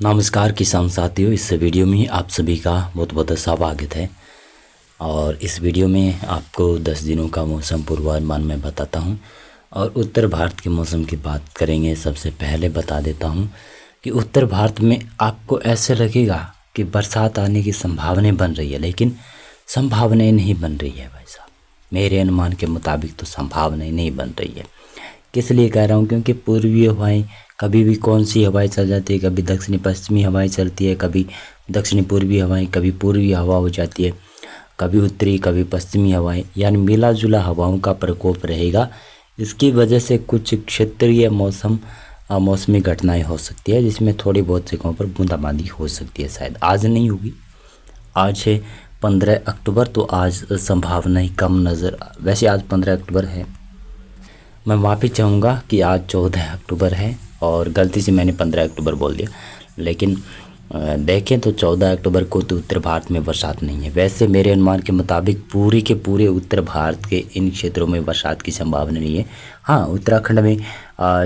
नमस्कार किसान साथियों, इस वीडियो में आप सभी का बहुत बहुत स्वागत है। और इस वीडियो में आपको 10 दिनों का मौसम पूर्वानुमान मैं बताता हूं और उत्तर भारत के मौसम की बात करेंगे। सबसे पहले बता देता हूं कि उत्तर भारत में आपको ऐसे लगेगा कि बरसात आने की संभावनाएं बन रही है, लेकिन संभावनाएं नहीं बन रही है भाई साहब। मेरे अनुमान के मुताबिक तो संभावनाएं नहीं बन रही है। किस लिए कह रहा हूँ? क्योंकि पूर्वी हवाएं कभी भी कौन सी हवाएं चल जाती है, कभी दक्षिणी पश्चिमी हवाएं चलती है, कभी दक्षिणी पूर्वी हवाएं, कभी पूर्वी हवा हो जाती है, कभी उत्तरी कभी पश्चिमी हवाएं, यानी मिला जुला हवाओं का प्रकोप रहेगा। इसकी वजह से कुछ क्षेत्रीय मौसमी घटनाएं हो सकती है, जिसमें थोड़ी बहुत जगहों पर बूंदाबांदी हो सकती है। शायद आज नहीं होगी, आज है 15 अक्टूबर, तो आज संभावनाएं कम नज़र। वैसे आज 15 अक्टूबर है, मैं माफ़ी चाहूँगा कि आज 14 अक्टूबर है और गलती से मैंने 15 अक्टूबर बोल दिया। लेकिन देखें तो 14 अक्टूबर को तो उत्तर भारत में बरसात नहीं है। वैसे मेरे अनुमान के मुताबिक पूरी के पूरे उत्तर भारत के इन क्षेत्रों में बरसात की संभावना नहीं है। हाँ, उत्तराखंड में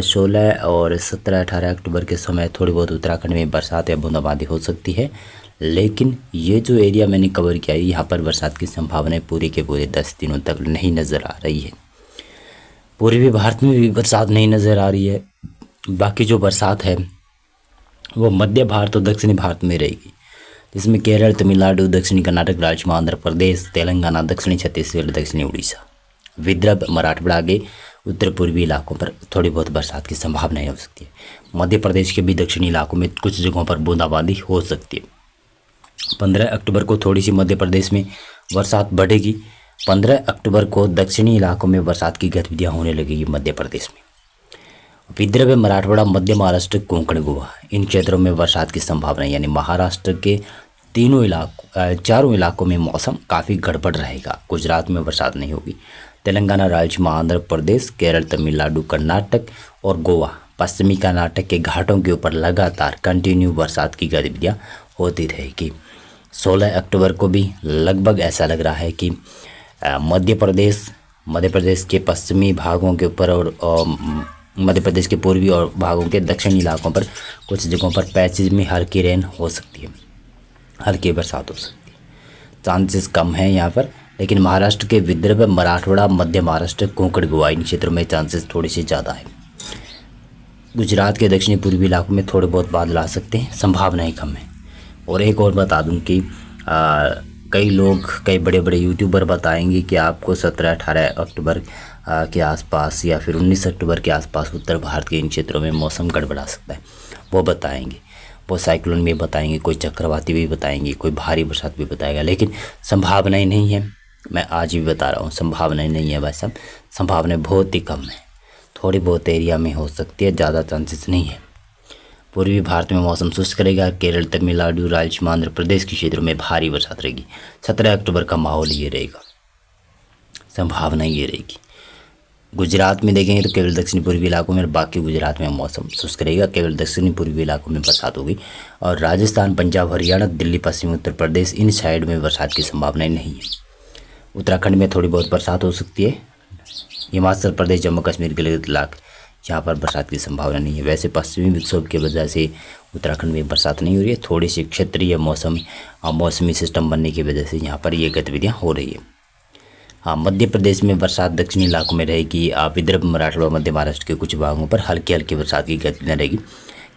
16 और 17 18 अक्टूबर के समय थोड़ी बहुत उत्तराखंड में बरसात या बूंदाबांदी हो सकती है, लेकिन ये जो एरिया मैंने कवर किया है, यहाँ पर बरसात की संभावनाएं पूरे के पूरे 10 दिनों तक नहीं नज़र आ रही है। पूर्वी भारत में भी बरसात नहीं नज़र आ रही है। बाकी जो बरसात है वो मध्य भारत और दक्षिणी भारत में रहेगी, जिसमें केरल, तमिलनाडु, दक्षिणी कर्नाटक, राज्य आंध्र प्रदेश, तेलंगाना, दक्षिणी छत्तीसगढ़, दक्षिणी उड़ीसा, विदर्भ, मराठवाड़ा के उत्तर पूर्वी इलाकों पर थोड़ी बहुत बरसात की संभावना हो सकती है। मध्य प्रदेश के भी दक्षिणी इलाकों में कुछ जगहों पर बूंदाबांदी हो सकती है। 15 अक्टूबर को थोड़ी सी मध्य प्रदेश में बरसात बढ़ेगी। 15 अक्टूबर को दक्षिणी इलाकों में बरसात की गतिविधियां होने लगेगी मध्य प्रदेश में। विदर्भ, मराठवाड़ा, मध्य महाराष्ट्र, कोंकण, गोवा, इन क्षेत्रों में बरसात की संभावना, यानी महाराष्ट्र के चारों इलाकों में मौसम काफ़ी गड़बड़ रहेगा। गुजरात में बरसात नहीं होगी। तेलंगाना, राज्य में आंध्र प्रदेश, केरल, तमिलनाडु, कर्नाटक और गोवा, पश्चिमी कर्नाटक के घाटों के ऊपर लगातार कंटिन्यू बरसात की गतिविधियाँ होती रहेगी। 16 अक्टूबर को भी लगभग ऐसा लग रहा है कि मध्य प्रदेश के पश्चिमी भागों के ऊपर और मध्य प्रदेश के पूर्वी और भागों के दक्षिणी इलाकों पर कुछ जगहों पर पैचेज में हल्की रेन हो सकती है, हल्की बरसात हो सकती है। चांसेस कम हैं यहाँ पर, लेकिन महाराष्ट्र के विदर्भ, मराठवाड़ा, मध्य महाराष्ट्र, कोंकण, गोवा, इन क्षेत्रों में चांसेस थोड़ी सी ज़्यादा है। गुजरात के दक्षिणी पूर्वी इलाकों में थोड़े बहुत बादल आ सकते हैं, संभावनाएँ कम है। और एक और बता दूँ कि कई बड़े बड़े यूट्यूबर बताएंगे कि आपको 17-18 अक्टूबर के आसपास या फिर 19 अक्टूबर के आसपास उत्तर भारत के इन क्षेत्रों में मौसम गड़बड़ा सकता है। वो बताएंगे, वो साइक्लोन भी बताएंगे, कोई चक्रवाती भी बताएंगे, कोई भारी बरसात भी बताएगा, लेकिन संभावनाएं नहीं है। मैं आज भी बता रहा हूँ, संभावनाएं नहीं है भाई साहब, संभावनाएं बहुत ही कम है। थोड़ी बहुत एरिया में हो सकती है, ज़्यादा चांसेस नहीं है। पूर्वी भारत में मौसम शुष्क रहेगा। केरल, तमिलनाडु, राज्य में आंध्र प्रदेश के क्षेत्रों में भारी बरसात रहेगी। 17 अक्टूबर का माहौल ये रहेगा, संभावना ये रहेगी। गुजरात में देखेंगे तो केवल दक्षिणी पूर्वी इलाकों में, बाकी गुजरात में मौसम शुष्क रहेगा। केवल दक्षिणी पूर्वी इलाकों में बरसात होगी। और राजस्थान, पंजाब, हरियाणा, दिल्ली, पश्चिमी उत्तर प्रदेश, इन साइड में बरसात की संभावनाएं नहीं है। उत्तराखंड में थोड़ी बहुत बरसात हो सकती है। हिमाचल प्रदेश, जम्मू कश्मीर के इलाके, यहाँ पर बरसात की संभावना नहीं है। वैसे पश्चिमी विक्षोभ की वजह से उत्तराखंड में बरसात नहीं हो रही है। थोड़ी सी क्षेत्रीय मौसमी सिस्टम बनने की वजह से यहाँ पर ये गतिविधियाँ हो रही है। हाँ, मध्य प्रदेश में बरसात दक्षिणी इलाकों में रहेगी। विदर्भ, मराठवाड़ा, मध्य महाराष्ट्र के कुछ भागों पर हल्की हल्की बरसात की गतिविधियाँ रहेगी।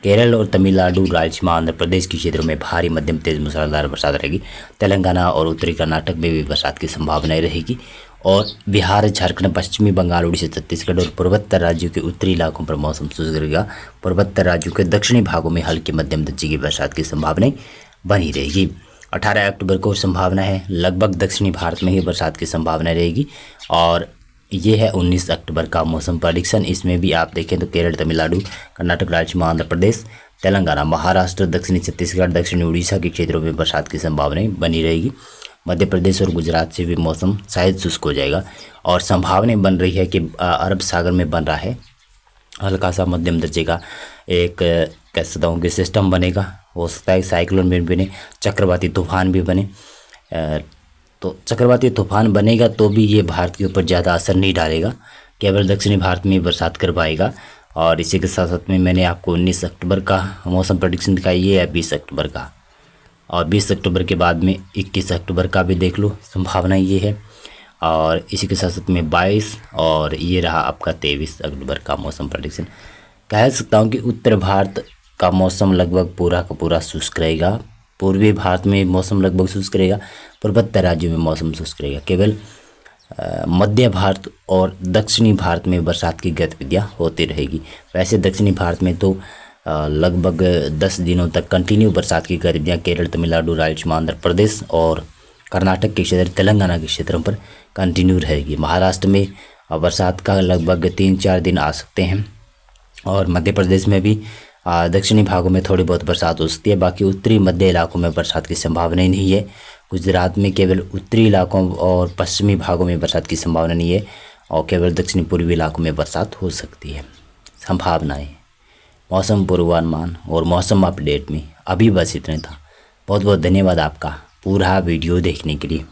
केरल और तमिलनाडु, राज्य में आंध्र प्रदेश के क्षेत्रों में भारी मध्यम तेज मूसलाधार बरसात रहेगी। तेलंगाना और उत्तरी कर्नाटक में भी बरसात की संभावनाएं रहेगी। और बिहार, झारखंड, पश्चिमी बंगाल, उड़ीसा, छत्तीसगढ़ और पूर्वोत्तर राज्यों के उत्तरी इलाकों पर मौसम शुष्क रहेगा। पूर्वोत्तर राज्यों के दक्षिणी भागों में हल्की मध्यम दर्जे की बरसात की संभावनाएं बनी रहेगी। 18 अक्टूबर को संभावना है लगभग दक्षिणी भारत में ही बरसात की संभावना रहेगी। और ये है 19 अक्टूबर का मौसम प्रेडिक्शन। इसमें भी आप देखें तो केरल, तमिलनाडु, कर्नाटक, राज्य में आंध्र प्रदेश, तेलंगाना, महाराष्ट्र, दक्षिणी छत्तीसगढ़, दक्षिणी उड़ीसा के क्षेत्रों में बरसात की संभावनाएं बनी रहेगी। मध्य प्रदेश और गुजरात से भी मौसम शायद शुष्क हो जाएगा। और संभावनाएं बन रही है कि अरब सागर में बन रहा है हल्का सा मध्यम दर्जे का एक कह सकता हूँ कि सिस्टम बनेगा। हो सकता है साइक्लोन भी बने, चक्रवाती तूफान भी बने। तो चक्रवाती तूफान बनेगा तो भी ये भारत के ऊपर ज़्यादा असर नहीं डालेगा, केवल दक्षिणी भारत में बरसात कर पाएगा। और इसी के साथ साथ में मैंने आपको 19 अक्टूबर का मौसम प्रेडिक्शन दिखाई है या 20 अक्टूबर का, और 20 अक्टूबर के बाद में 21 अक्टूबर का भी देख लो, संभावना ये है। और इसी के साथ साथ में 22 और ये रहा आपका 23 अक्टूबर का मौसम प्रेडिक्शन। कह सकता हूँ कि उत्तर भारत का मौसम लगभग पूरा का पूरा शुष्क रहेगा। पूर्वी भारत में मौसम लगभग शुष्क रहेगा, पूर्वोत्तर राज्यों में मौसम शुष्क रहेगा। केवल मध्य भारत और दक्षिणी भारत में बरसात की गतिविधियाँ होती रहेगी। वैसे दक्षिणी भारत में तो लगभग 10 दिनों तक कंटिन्यू बरसात की गतिविधियाँ केरल, तमिलनाडु, राजस्थान, आंध्र प्रदेश और कर्नाटक के क्षेत्र, तेलंगाना के क्षेत्रों पर कंटिन्यू रहेगी। महाराष्ट्र में बरसात का लगभग 3-4 दिन आ सकते हैं, और मध्य प्रदेश में भी दक्षिणी भागों में थोड़ी बहुत बरसात हो सकती है। बाकी उत्तरी मध्य इलाकों में बरसात की संभावना नहीं है। गुजरात में केवल उत्तरी इलाकों और पश्चिमी भागों में बरसात की संभावना नहीं है, और केवल दक्षिणी पूर्वी इलाकों में बरसात हो सकती है। संभावनाएं, मौसम पूर्वानुमान और मौसम अपडेट में अभी बस इतना था। बहुत बहुत धन्यवाद आपका पूरा वीडियो देखने के लिए।